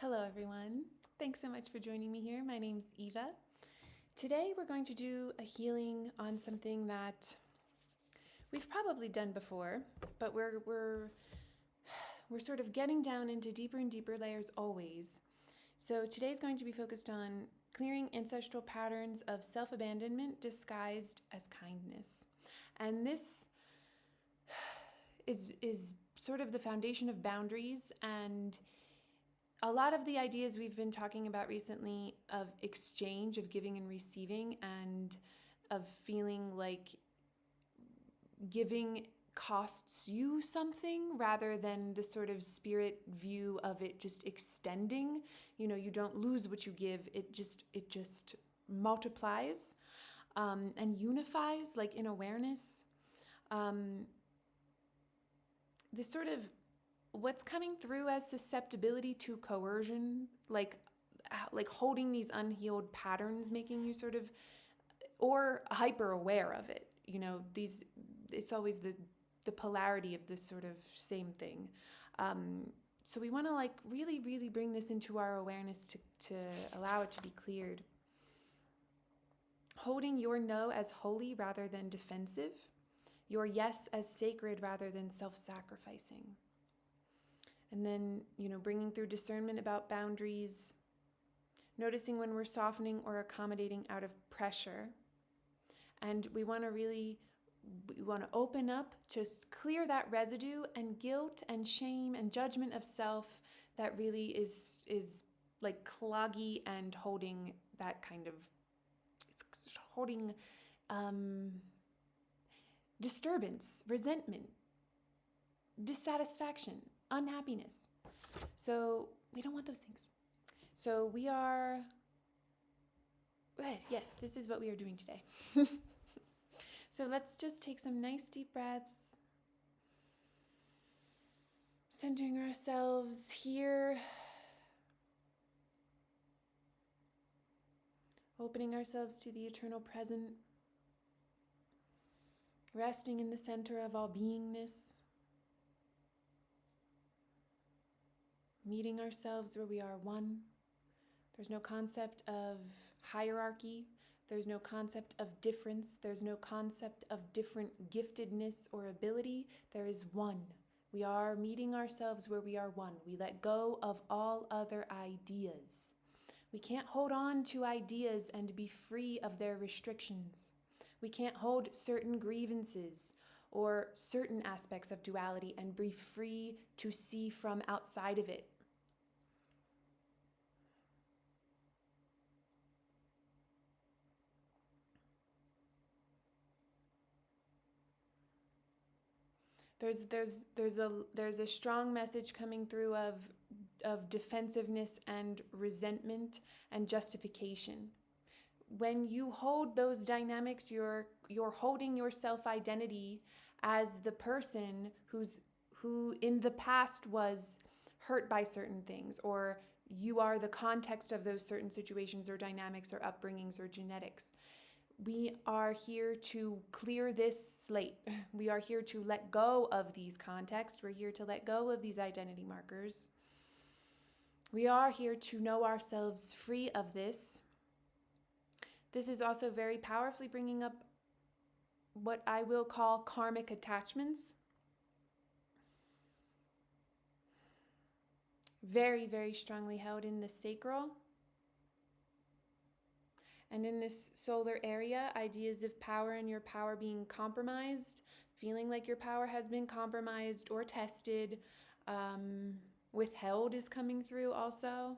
Hello, everyone. Thanks so much for joining me here. My name's Eva. Today, we're going to do a healing on something that we've probably done before, but we're sort of getting down into deeper and deeper layers always. So today's going to be focused on clearing ancestral patterns of self-abandonment disguised as kindness, and this is sort of the foundation of boundaries and a lot of the ideas we've been talking about recently of exchange, of giving and receiving, and of feeling like giving costs you something rather than the sort of spirit view of it just extending. You don't lose what you give. It just multiplies and unifies, like in awareness. This sort of what's coming through as susceptibility to coercion, like holding these unhealed patterns, making you sort of or hyper aware of it. It's always the polarity of this sort of same thing. So we want to really, really bring this into our awareness to allow it to be cleared. Holding your no as holy rather than defensive, your yes as sacred rather than self-sacrificing. And then, bringing through discernment about boundaries, noticing when we're softening or accommodating out of pressure. And we want to open up to clear that residue and guilt and shame and judgment of self that really is like cloggy and holding that kind of, it's holding disturbance, resentment, dissatisfaction, unhappiness. So we don't want those things. So we are, yes, this is what we are doing today. So let's just take some nice deep breaths, centering ourselves here, opening ourselves to the eternal present, resting in the center of all beingness, meeting ourselves where we are one. There's no concept of hierarchy. There's no concept of difference. There's no concept of different giftedness or ability. There is one. We are meeting ourselves where we are one. We let go of all other ideas. We can't hold on to ideas and be free of their restrictions. We can't hold certain grievances or certain aspects of duality and be free to see from outside of it. There's a strong message coming through of defensiveness and resentment and justification. When you hold those dynamics, you're holding your self-identity as the person who in the past was hurt by certain things, or you are the context of those certain situations or dynamics or upbringings or genetics. We are here to clear this slate. We are here to let go of these contexts. We're here to let go of these identity markers. We are here to know ourselves free of this. This is also very powerfully bringing up what I will call karmic attachments. Very, very strongly held in the sacral. And in this solar area, ideas of power and your power being compromised, feeling like your power has been compromised or tested, withheld is coming through also.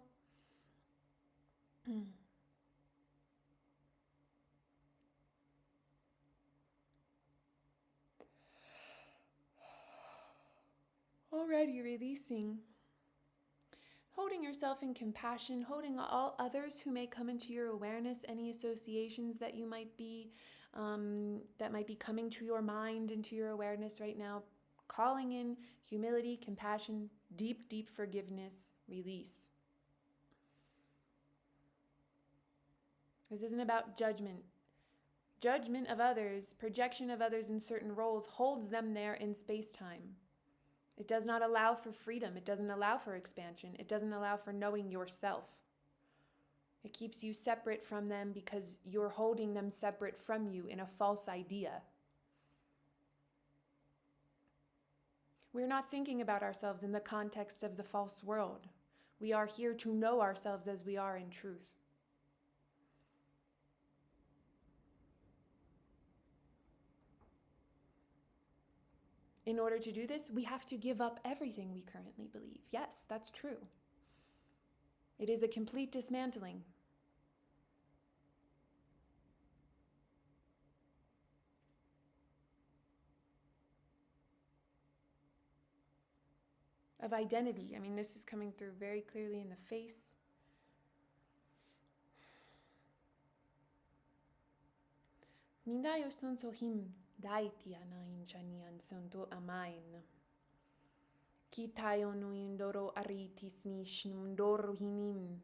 Already releasing. Holding yourself in compassion, holding all others who may come into your awareness, any associations that you might be, that might be coming to your mind, into your awareness right now, calling in humility, compassion, deep, deep forgiveness, release. This isn't about judgment. Judgment of others, projection of others in certain roles holds them there in space-time. It does not allow for freedom. It doesn't allow for expansion. It doesn't allow for knowing yourself. It keeps you separate from them because you're holding them separate from you in a false idea. We're not thinking about ourselves in the context of the false world. We are here to know ourselves as we are in truth. In order to do this, we have to give up everything we currently believe. Yes, that's true. It is a complete dismantling. Of identity. I mean, this is coming through very clearly in the face. Mindayo son sohim daitiana inchanian sonto amain. Kitayo no indoro aritis ni shnumdoro hinim.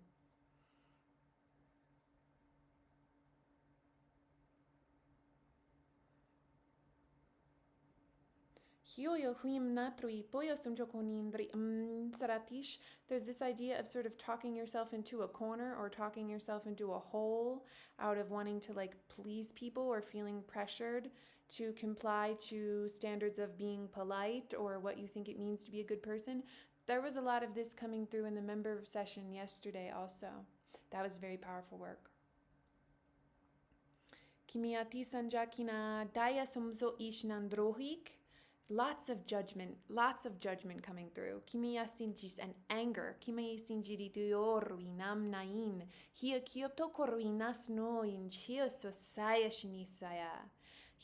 There's this idea of sort of talking yourself into a corner or talking yourself into a hole out of wanting to like please people or feeling pressured to comply to standards of being polite or what you think it means to be a good person. There was a lot of this coming through in the member session yesterday also. That was very powerful work. Kimiati sanjakina daya somso ishnandrohik. Lots of judgment coming through. Kimia sinjis and anger. Kimia sinjiri tuyorui nam nain. Hia kyopto koruinas no in chio sosaya shinisaya.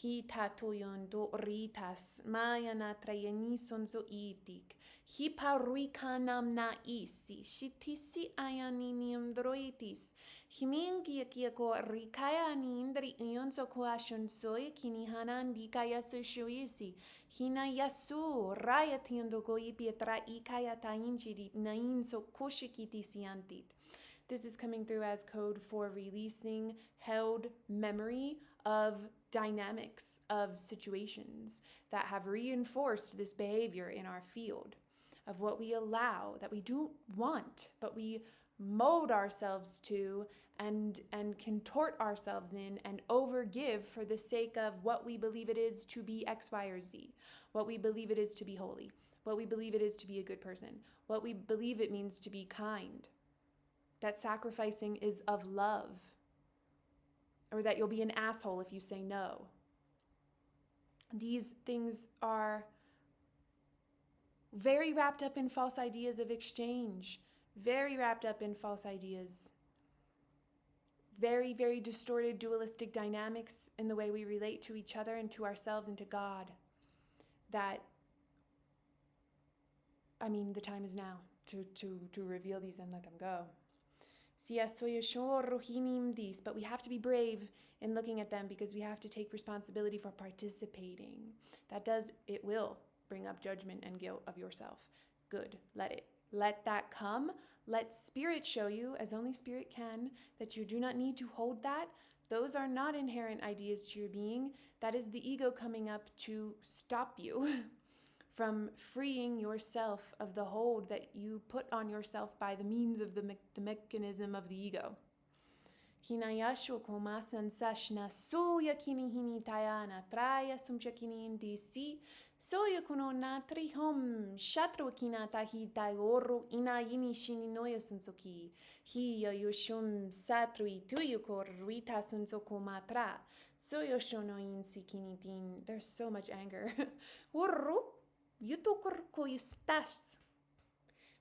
Hi tatoyon do ritas maya na trayanison zo itik. Hi paruika nam na isi. Shitisi ayaninium droitis. Himin kia ko rikaya ni indri ion so koashon soy kinihanan dikaya so shoisi. Hina yasu raya tiendo goi pietra ikaya tainjiri nain so koshikiti siantit. This is coming through as code for releasing held memory of dynamics of situations that have reinforced this behavior in our field, of what we allow, that we don't want, but we mold ourselves to and contort ourselves in and overgive for the sake of what we believe it is to be X, Y, or Z, what we believe it is to be holy, what we believe it is to be a good person, what we believe it means to be kind, that sacrificing is of love, or that you'll be an asshole if you say no. These things are very wrapped up in false ideas of exchange, very wrapped up in false ideas, very, very distorted dualistic dynamics in the way we relate to each other and to ourselves and to God. That, I mean, the time is now to reveal these and let them go. But we have to be brave in looking at them because we have to take responsibility for participating. It will bring up judgment and guilt of yourself. Good, let that come. Let spirit show you, as only spirit can, that you do not need to hold that. Those are not inherent ideas to your being. That is the ego coming up to stop you from freeing yourself of the hold that you put on yourself by the means of the mechanism of the ego. Hinayasho komasan sashna soya kini hini tayana traya sumchakini indisi soya kuno natri hom shatro kinata hi tayoro ina yini shininoya sunsoki hiya yoshum satrui tuyuko rita sunsoko matra soyo shono insikinitin. There's so much anger. Worro yutukur koistas.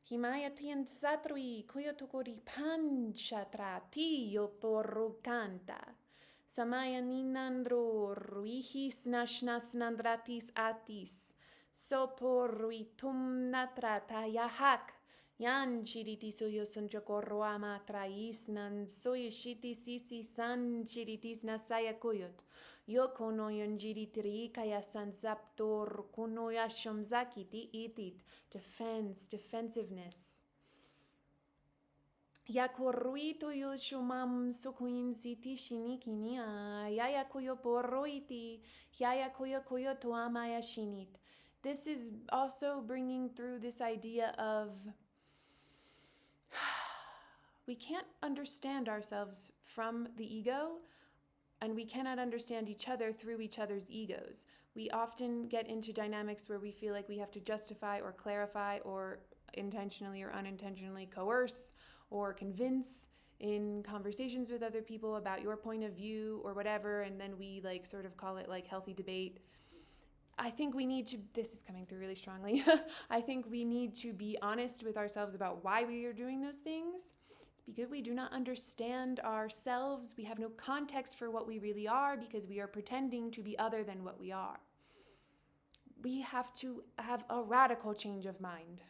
Himayatian satrui koyotokori panchatra tiyo porukanta. Samaya ninandro ruihis nashnas nandratis atis. Soporuitum natrata yahak. Yan chiriti soyo sonchokorroa matrais nan soyo shiti sisi san chiritis nasaya koyot. Yoko no yonjiritiri kaya sansaptor kunoya shomzakiti itit. Defensiveness. Yakoruito yoshomam sokuin siti shinikini yaya koyo poroiti yaya koyo toamaya shinit. This is also bringing through this idea of we can't understand ourselves from the ego, and we cannot understand each other through each other's egos. We often get into dynamics where we feel like we have to justify or clarify or intentionally or unintentionally coerce or convince in conversations with other people about your point of view or whatever, and then we like sort of call it like healthy debate. I think we need to, this is coming through really strongly. I think we need to be honest with ourselves about why we are doing those things. It's because we do not understand ourselves. We have no context for what we really are because we are pretending to be other than what we are. We have to have a radical change of mind.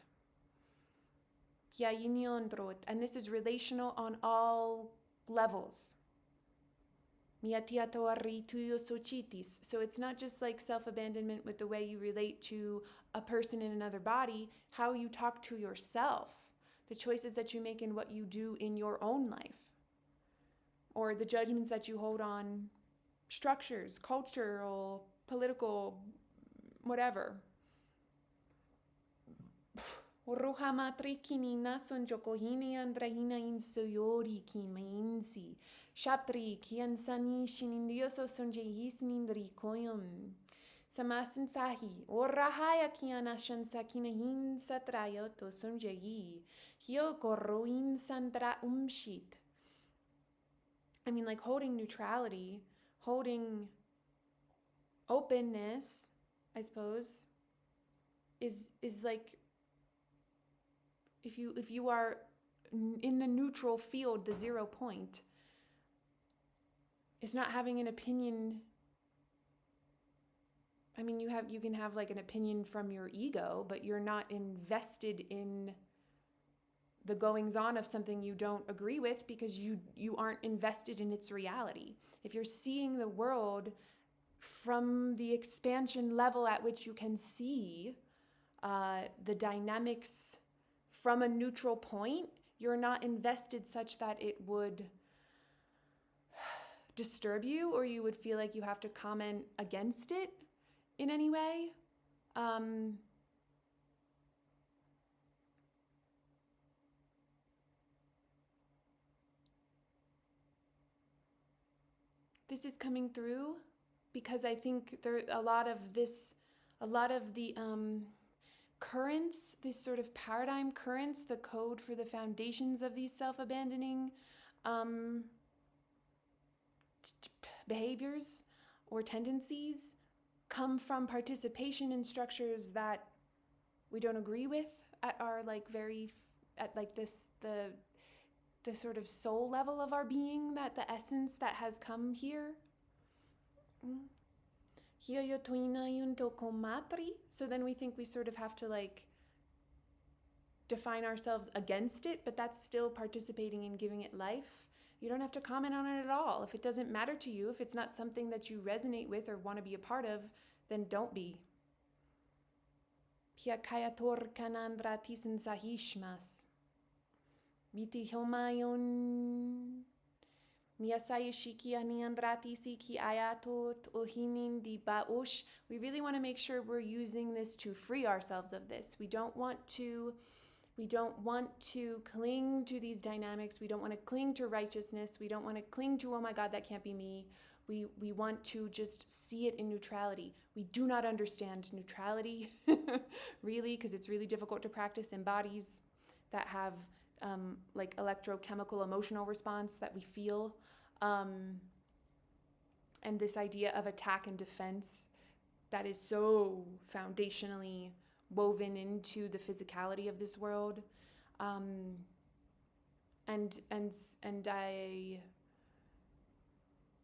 And this is relational on all levels. So it's not just like self-abandonment with the way you relate to a person in another body, how you talk to yourself, the choices that you make and what you do in your own life, or the judgments that you hold on structures, cultural, political, whatever. Roha matrikinina son jokohini andrahina insoyori ki mainsi. Shaptri kiansani shinindioso son jehisnindri koyum. Samasin sahi. Orahaya kiana shansakinahin satrayoto son jehi. Hio koroin sandra umshit. I mean, like holding neutrality, holding openness, I suppose, is like, if you are in the neutral field, the 0 point, it's not having an opinion. I mean, you can have like an opinion from your ego, but you're not invested in the goings on of something you don't agree with because you aren't invested in its reality. If you're seeing the world from the expansion level at which you can see the dynamics from a neutral point, you're not invested such that it would disturb you or you would feel like you have to comment against it in any way. This is coming through because I think there a lot of the currents, these sort of paradigm currents, the code for the foundations of these self-abandoning behaviors or tendencies come from participation in structures that we don't agree with at our the sort of soul level of our being, that the essence that has come here. So then we think we sort of have to like define ourselves against it, but that's still participating in giving it life. You don't have to comment on it at all. If it doesn't matter to you, if it's not something that you resonate with or want to be a part of, then don't be. We really want to make sure we're using this to free ourselves of this. We don't want to cling to these dynamics. We don't want to cling to righteousness. We don't want to cling to, oh my God, that can't be me. We want to just see it in neutrality. We do not understand neutrality, really, because it's really difficult to practice in bodies that have like electrochemical emotional response that we feel. And this idea of attack and defense that is so foundationally woven into the physicality of this world. And I,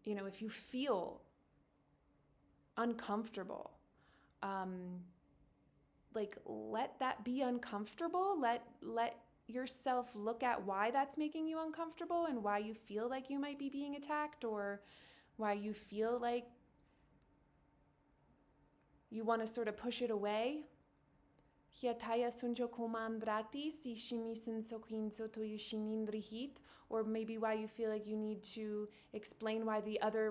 if you feel uncomfortable, like let that be uncomfortable. Let yourself look at why that's making you uncomfortable and why you feel like you might be being attacked or why you feel like you want to sort of push it away. Hiataya sunjo komandrati si shimisin sokin sotoyu shinindrihit, or maybe why you feel like you need to explain why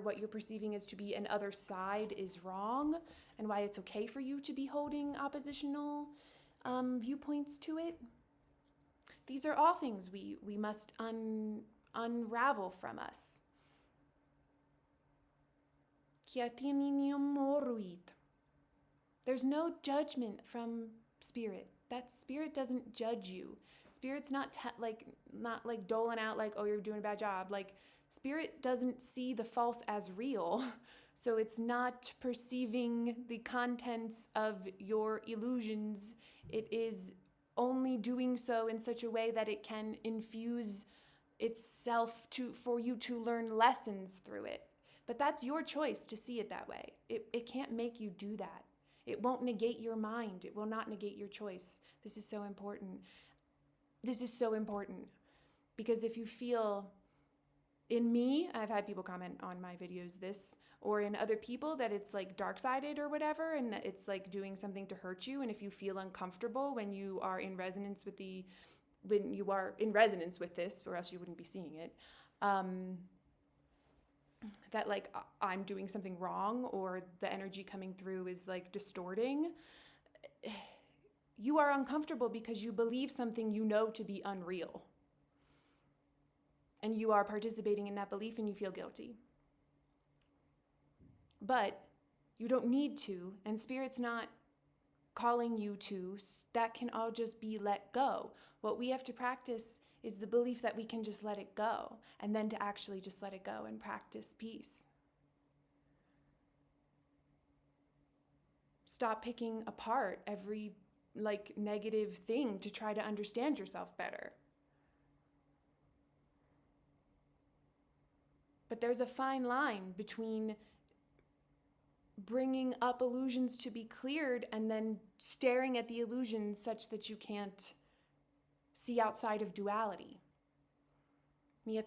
what you're perceiving as to be an other side is wrong, and why it's okay for you to be holding oppositional viewpoints to it. These are all things we must unravel from us. There's no judgment from spirit. That spirit doesn't judge you. Spirit's not like doling out like, oh, you're doing a bad job. Like, spirit doesn't see the false as real. So it's not perceiving the contents of your illusions. It is only doing so in such a way that it can infuse itself for you to learn lessons through it. But that's your choice to see it that way. It can't make you do that. It won't negate your mind. It will not negate your choice. This is so important. This is so important. Because if you feel, in me, I've had people comment on my videos this, or in other people, that it's like dark-sided or whatever, and that it's like doing something to hurt you. And if you feel uncomfortable when you are in resonance with this, or else you wouldn't be seeing it, that like I'm doing something wrong, or the energy coming through is like distorting, you are uncomfortable because you believe something you know to be unreal. And you are participating in that belief and you feel guilty. But you don't need to, and Spirit's not calling you to. That can all just be let go. What we have to practice is the belief that we can just let it go, and then to actually just let it go and practice peace. Stop picking apart every like negative thing to try to understand yourself better. But there's a fine line between bringing up illusions to be cleared and then staring at the illusions such that you can't see outside of duality. I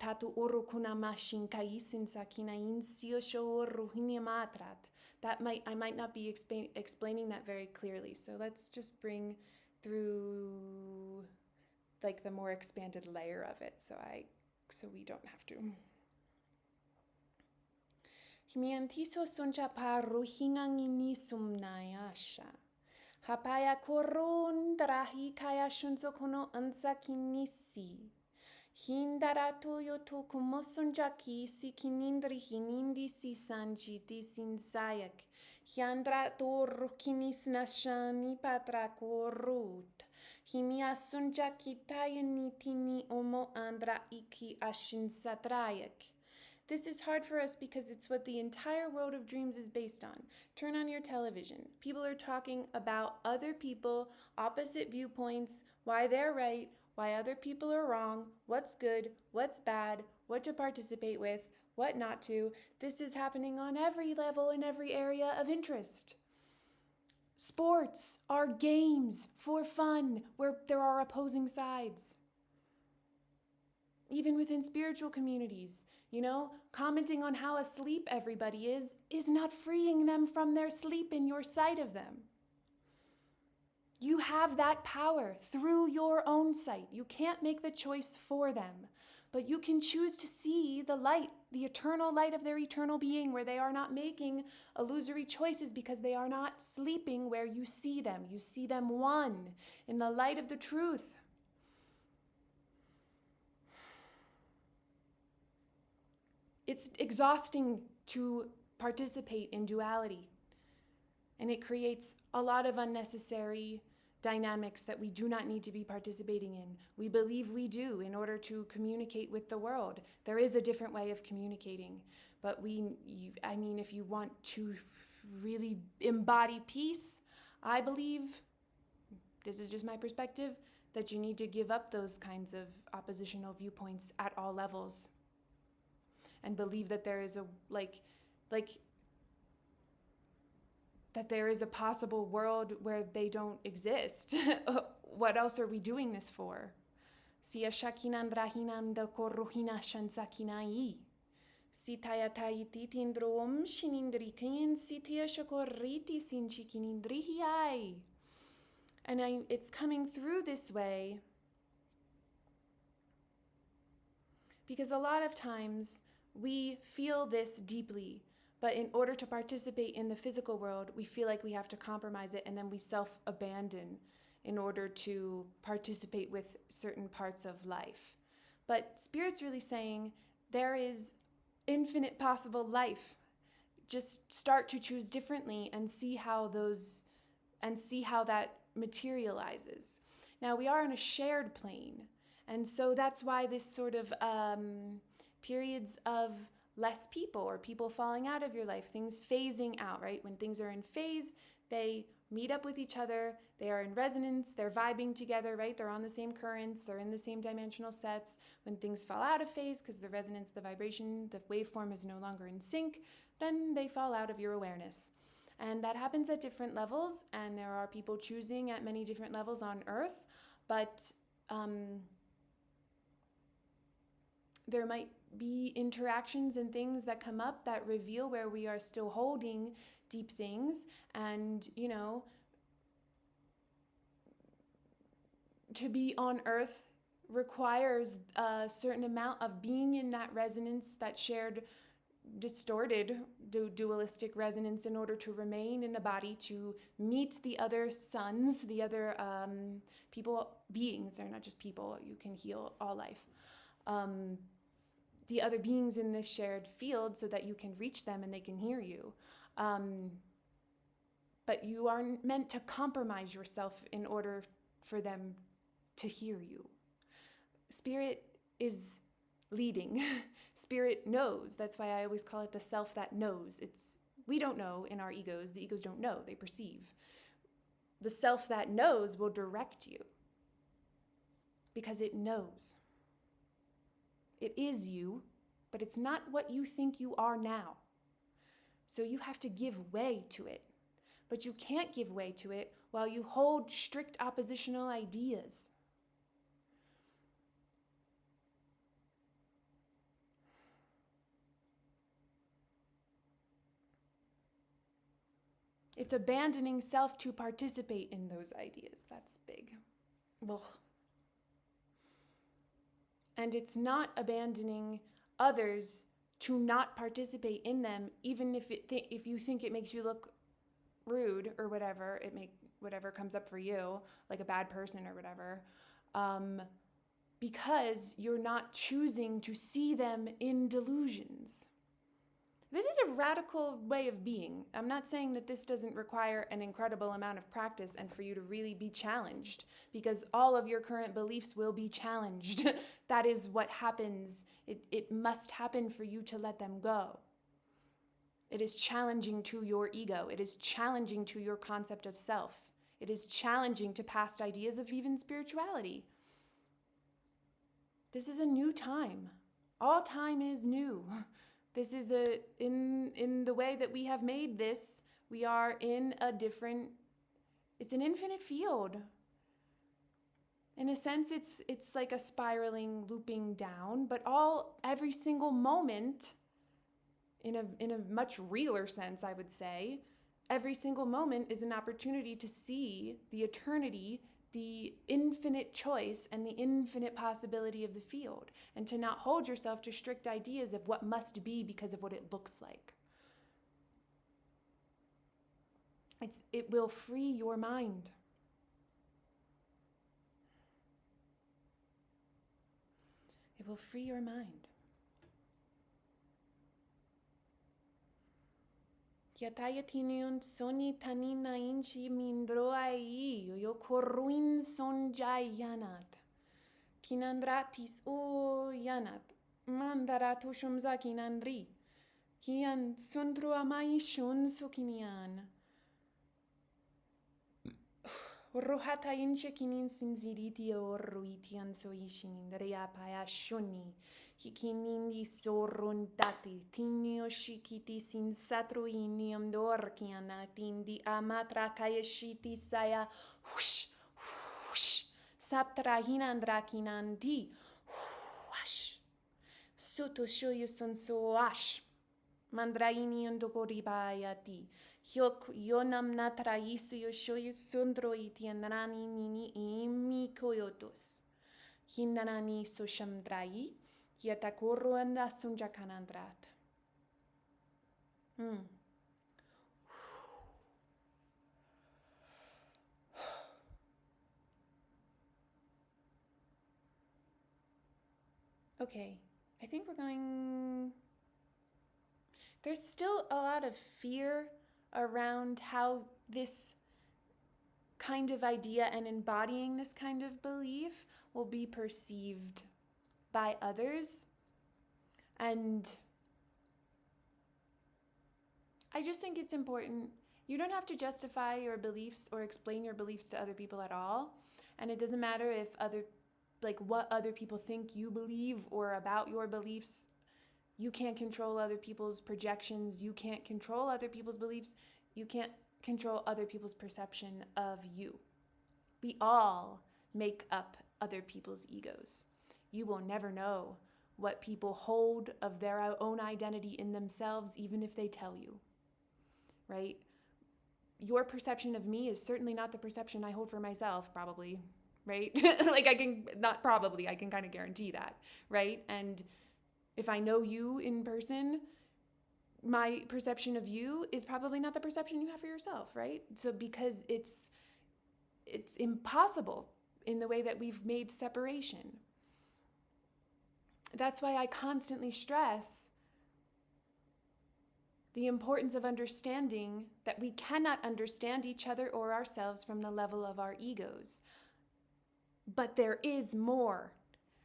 might not be explaining that very clearly, so let's just bring through like the more expanded layer of it, so we don't have to. Himiantiso suncha paruhinangini sumnayasha. Hapaya koron darahi kaya shunso kono ansakinisi. Hindarato yoto kumosunjaki si kinindri hinindi si sanjiti sin sayak. Hiandrato rukinis nashani patra korut. Himia sunjaki tayanitini omo andra iki ashin satrayak. This is hard for us because it's what the entire world of dreams is based on. Turn on your television. People are talking about other people, opposite viewpoints, why they're right, why other people are wrong, what's good, what's bad, what to participate with, what not to. This is happening on every level in every area of interest. Sports are games for fun where there are opposing sides. Even within spiritual communities, commenting on how asleep everybody is not freeing them from their sleep in your sight of them. You have that power through your own sight. You can't make the choice for them, but you can choose to see the light, the eternal light of their eternal being, where they are not making illusory choices because they are not sleeping where you see them. You see them one in the light of the truth. It's exhausting to participate in duality, and it creates a lot of unnecessary dynamics that we do not need to be participating in. We believe we do in order to communicate with the world. There is a different way of communicating, but if you want to really embody peace, I believe, this is just my perspective, that you need to give up those kinds of oppositional viewpoints at all levels. And believe that there is that there is a possible world where they don't exist. What else are we doing this for? Siya shakinandrahinanda korruhina shansakinai. Sitayataiti tindrom shinindrikin sitia shakorriti sinchikinindrihai. And it's coming through this way because a lot of times we feel this deeply, but in order to participate in the physical world, we feel like we have to compromise it, and then we self-abandon in order to participate with certain parts of life. But Spirit's really saying there is infinite possible life. Just start to choose differently and see how that materializes. Now, we are on a shared plane, and so that's why this sort of periods of less people or people falling out of your life, things phasing out, right? When things are in phase, they meet up with each other, they are in resonance, they're vibing together, right? They're on the same currents, they're in the same dimensional sets. When things fall out of phase because the resonance, the vibration, the waveform is no longer in sync, then they fall out of your awareness. And that happens at different levels, and there are people choosing at many different levels on Earth, but there might be interactions and things that come up that reveal where we are still holding deep things. And, to be on Earth requires a certain amount of being in that resonance, that shared distorted dualistic resonance, in order to remain in the body, to meet the other suns, the other beings. They're not just people, you can heal all life. The other beings in this shared field, so that you can reach them and they can hear you. But you aren't meant to compromise yourself in order for them to hear you. Spirit is leading. Spirit knows. That's why I always call it the self that knows. We don't know in our egos. The egos don't know. They perceive. The self that knows will direct you because it knows. It is you, but it's not what you think you are now. So you have to give way to it. But you can't give way to it while you hold strict oppositional ideas. It's abandoning self to participate in those ideas. That's big. Ugh. And it's not abandoning others to not participate in them, even if you think it makes you look rude or whatever, whatever comes up for you, like a bad person or whatever, because you're not choosing to see them in delusions. This is a radical way of being. I'm not saying that this doesn't require an incredible amount of practice and for you to really be challenged, because all of your current beliefs will be challenged. That is what happens. It must happen for you to let them go. It is challenging to your ego. It is challenging to your concept of self. It is challenging to past ideas of even spirituality. This is a new time. All time is new. This is in the way that we have made this, we are in it's an infinite field. In a sense, it's like a spiraling, looping down, but every single moment, in a much realer sense, I would say, every single moment is an opportunity to see the eternity, the infinite choice, and the infinite possibility of the field, and to not hold yourself to strict ideas of what must be because of what it looks like. It will free your mind. It will free your mind. Kiatayatinion soni tanina inchi mindroai yo korruin sonjayanat. Kinandratis o yanat. Mandaratushum zakinandri. Kian sundru amai shun sukinian. Rohata inche kinin sinziriti o ruitian so ishinin reapaya shuni. Hikinindi sorundati, tinio shikiti sin satruinium dorkiana, tindi amatra kayashiti saya, whoosh, whoosh, saptra hinandrakinandi, whoosh, suto shoyu son so ash, Mandraini undokoribayati. Hyok yonam natraisu yoshoy sundroiti anrani nini imi koyotos. Hinanani soshamdrai. Yatakorro andasunjakanandrat. Okay, I think we're going. There's still a lot of fear around how this kind of idea and embodying this kind of belief will be perceived by others. And I just think it's important. You don't have to justify your beliefs or explain your beliefs to other people at all. And it doesn't matter if what other people think you believe or about your beliefs. You can't control other people's projections. You can't control other people's beliefs. You can't control other people's perception of you. We all make up other people's egos. You will never know what people hold of their own identity in themselves, even if they tell you, right? Your perception of me is certainly not the perception I hold for myself, probably, right? I can kind of guarantee that, right? And if I know you in person, my perception of you is probably not the perception you have for yourself, right? So because it's impossible in the way that we've made separation. That's why I constantly stress the importance of understanding that we cannot understand each other or ourselves from the level of our egos. But there is more.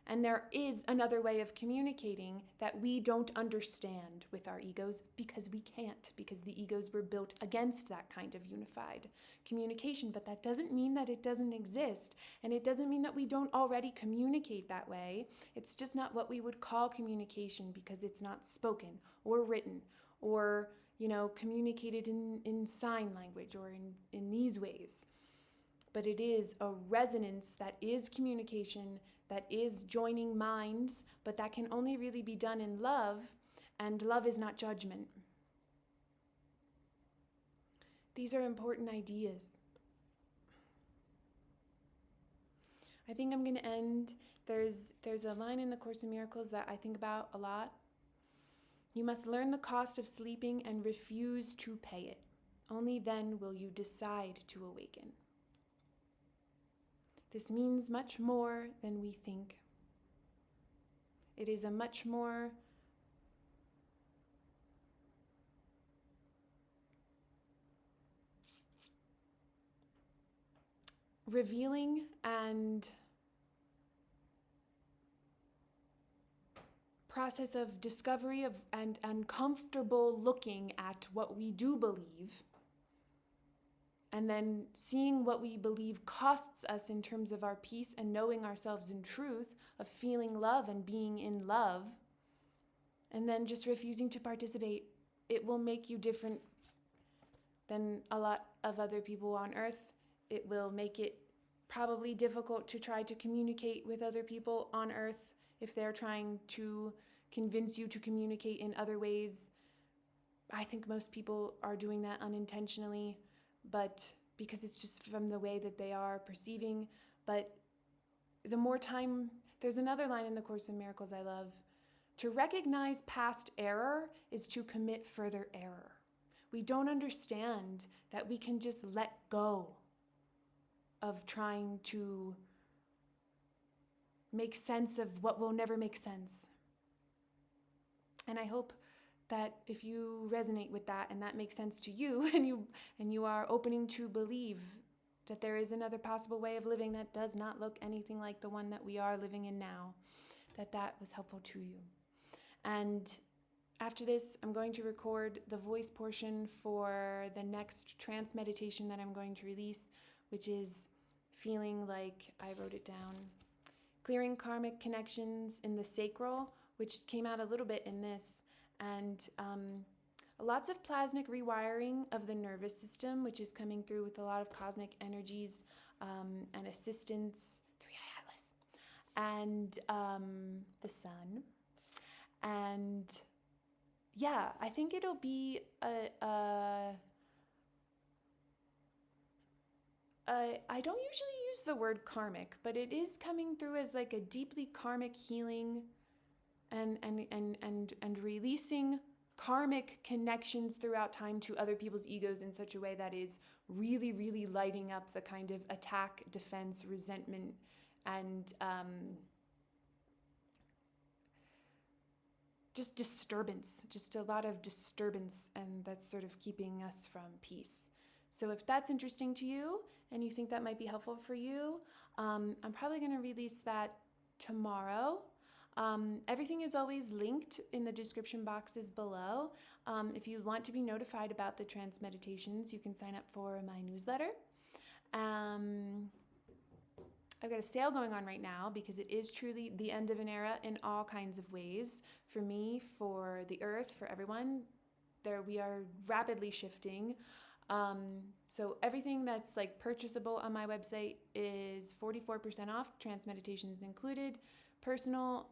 And there is another way of communicating that we don't understand with our egos because we can't, because the egos were built against that kind of unified communication. But that doesn't mean that it doesn't exist. And it doesn't mean that we don't already communicate that way. It's just not what we would call communication because it's not spoken or written or, communicated in sign language or in these ways. But it is a resonance that is communication, that is joining minds, but that can only really be done in love, and love is not judgment. These are important ideas. I think I'm going to end. There's a line in the Course in Miracles that I think about a lot. You must learn the cost of sleeping and refuse to pay it. Only then will you decide to awaken. This means much more than we think. It is a much more revealing and process of discovery and uncomfortable looking at what we do believe, and then seeing what we believe costs us in terms of our peace and knowing ourselves in truth, of feeling love and being in love, and then just refusing to participate. It will make you different than a lot of other people on earth. It will make it probably difficult to try to communicate with other people on earth if they're trying to convince you to communicate in other ways. I think most people are doing that unintentionally, but because it's just from the way that they are perceiving. But the more time, there's another line in the Course in Miracles I love. To recognize past error is to commit further error. We don't understand that we can just let go of trying to make sense of what will never make sense. And I hope that if you resonate with that and that makes sense to you, and you are opening to believe that there is another possible way of living that does not look anything like the one that we are living in now, that was helpful to you. And after this, I'm going to record the voice portion for the next trance meditation that I'm going to release, which is feeling like, I wrote it down, clearing karmic connections in the sacral, which came out a little bit in this, and lots of plasmic rewiring of the nervous system, which is coming through with a lot of cosmic energies and assistance, 3i Atlas, and the sun, and yeah, I think it'll be I don't usually use the word karmic, but it is coming through as like a deeply karmic healing and releasing karmic connections throughout time to other people's egos in such a way that is really, really lighting up the kind of attack, defense, resentment, and just disturbance, just a lot of disturbance, and that's sort of keeping us from peace. So if that's interesting to you and you think that might be helpful for you, I'm probably going to release that tomorrow. Everything is always linked in the description boxes below. If you want to be notified about the trance meditations, you can sign up for my newsletter. Um, I've got a sale going on right now because it is truly the end of an era in all kinds of ways. For me, for the earth, for everyone. There we are rapidly shifting. So everything that's like purchasable on my website is 44% off, trance meditations included, personal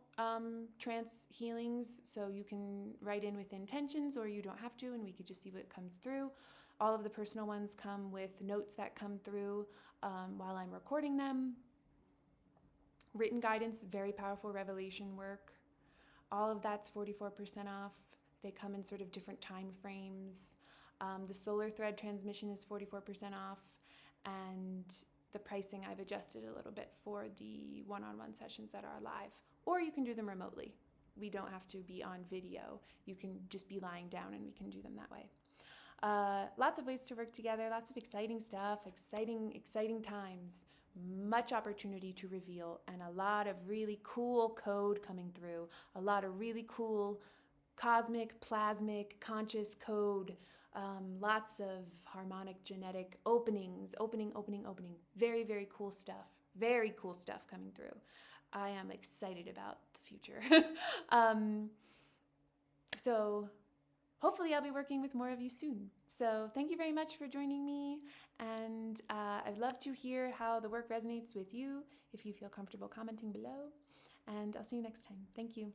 trance healings. So you can write in with intentions or you don't have to, and we could just see what comes through. All of the personal ones come with notes that come through while I'm recording them. Written guidance, very powerful revelation work. All of that's 44% off. They come in sort of different time frames. The solar thread transmission is 44% off. And the pricing I've adjusted a little bit for the one-on-one sessions that are live. Or you can do them remotely. We don't have to be on video. You can just be lying down and we can do them that way. Lots of ways to work together, lots of exciting stuff, exciting times, much opportunity to reveal, and a lot of really cool code coming through, a lot of really cool cosmic, plasmic, conscious code, lots of harmonic genetic opening. Very, very cool stuff. Very cool stuff coming through. I am excited about the future. So hopefully I'll be working with more of you soon. So thank you very much for joining me. And I'd love to hear how the work resonates with you if you feel comfortable commenting below. And I'll see you next time. Thank you.